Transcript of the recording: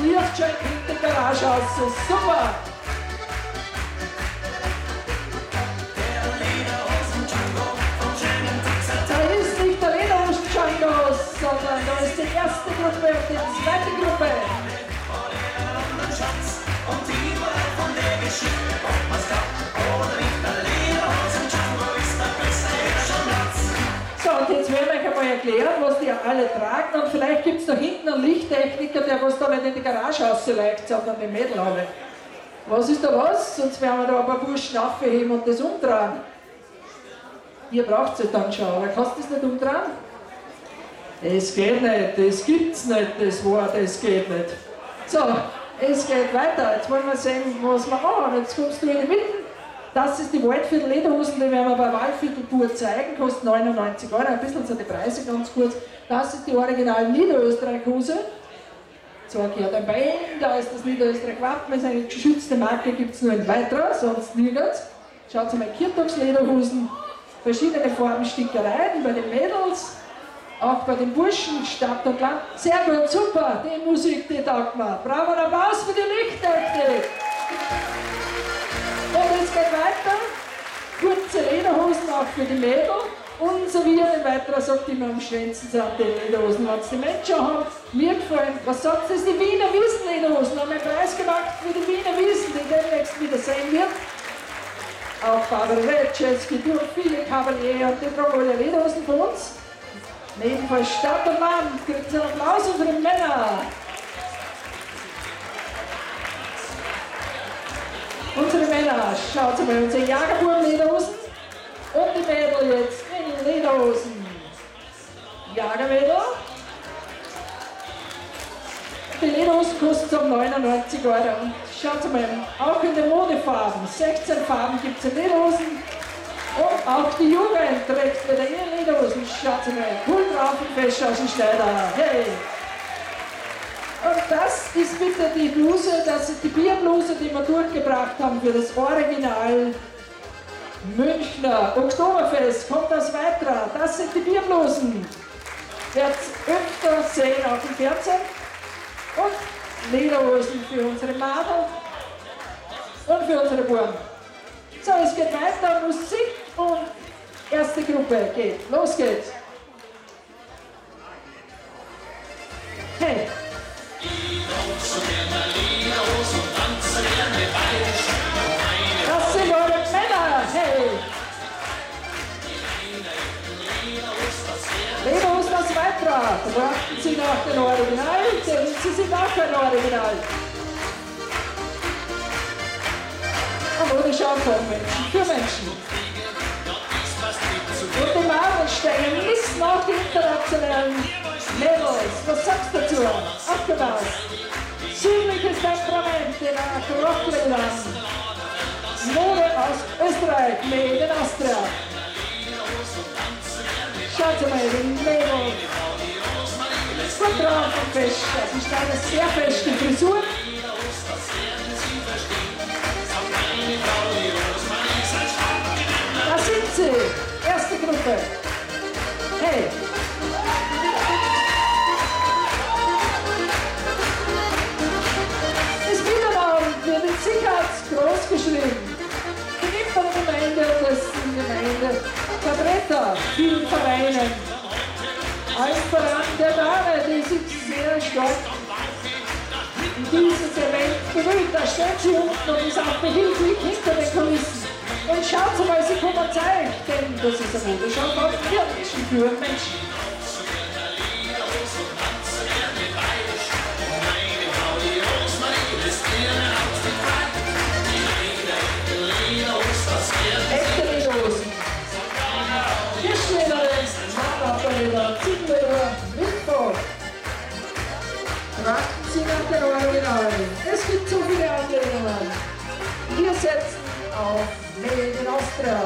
Lichtschein hinter der Garage aus. Super! Da ist nicht der Lederhosen-Django, sondern da ist die erste Gruppe und die zweite Gruppe. So, und jetzt werden wir euch einmal erklären, was die alle tragen. Und vielleicht gibt es da hinten einen Lichttechniker, der was da nicht in die Garage rausleicht, sondern den Mädel habe. Was ist da was? Sonst werden wir da ein paar Burschen aufheben und das umdrehen. Ihr braucht es dann schon, aber kannst du das nicht umdrehen? Das geht nicht, das gibt's nicht, das Wort, das geht nicht. So, es geht weiter. Jetzt wollen wir sehen, was wir machen. Jetzt kommst du in die Mitte. Das ist die Waldviertel-Lederhosen, die werden wir bei Waldviertel-Tour zeigen, kostet 99 €, ein bisschen sind die Preise ganz kurz. Das ist die originale Niederösterreich-Hose. So gehört ein Bein, da ist das Niederösterreich-Wappen, das ist eine geschützte Marke, gibt es nur in weiterer, sonst nirgends. Schaut mal, Kirtox-Lederhosen, verschiedene Farben Stickereien bei den Mädels, auch bei den Burschen, Stadt und Land. Sehr gut, super, die Musik, die taugt mir. Bravo, und Applaus für die Lichttechnik. Und es geht weiter, kurze Lederhosen auch für die Mädel und so wie ein weiterer sagt immer, am schönsten sind die Lederhosen, wenn es die Menschen haben. Mir gefallen, was sagt das, die Wiener Wiesen-Lederhosen, haben einen Preis gemacht für die Wiener Wiesen, die demnächst wieder sehen wird. Auch Barbara Retsch, es gibt nur viele Kavalier und die tragen alle Lederhosen von uns. Nebenfalls Stadt und Land, gibt es einen Applaus für die Männer. Unsere Männer, schaut mal, unsere Jagerbuben-Lederhosen und die Mädel jetzt in Lederhosen. Jagermädel. Die Lederhosen kosten so 99 €. Und schaut mal, auch in den Modefarben, 16 Farben gibt es in Lederhosen. Und auch die Jugend trägt wieder ihre Lederhosen. Schaut mal, cool drauf und fesch aus dem Schneider. Hey! Und das ist bitte die Bluse, das ist die Bierbluse, die wir durchgebracht haben für das Original Münchner Oktoberfest. Kommt das weiter? Das sind die Bierblusen. Werdet öfter sehen auf dem Fernsehen. Und Lederhosen für unsere Madel und für unsere Buben. So, es geht weiter, Musik und erste Gruppe geht. Los geht's. Hey! Das sind eure Männer, hey! Lederhosen aus Weitra, da brachten sie nach den Original, denn sie sind auch kein Original. Aber ohne Schau von Menschen, für Menschen. Und die Marmorsteine missen auch die internationalen Mädels. Was sagst du dazu? Abgebaut. Südliches Temperament in Rockländern. Mode aus Österreich, made in Austria. Schaut mal, die Mädel. Gut drauf und fest. Das ist eine sehr feste Frisur. Da sind sie. Erste Gruppe. Hey. Das Widernamen wird in Sicherheitsgroß geschrieben. Die Gemeinde dessen Gemeindevertreter, vielen Vereinen. Allen voran der Dame, die sich sehr stark in dieses Event bemüht. Da steht sie unten und ist auch behilflich hinter den Kulissen. Und schaut mal, sie kommen zeigen, denn das ist eine Modeschau von Menschen für Menschen. Echte Lederhosen. Fischleder, Haarlapperleder, Ziegenleder, Wildbock. Trachten Sie nach den Originalen. Es gibt so viele Anlehnungen. Wir setzen auf Made in Austria.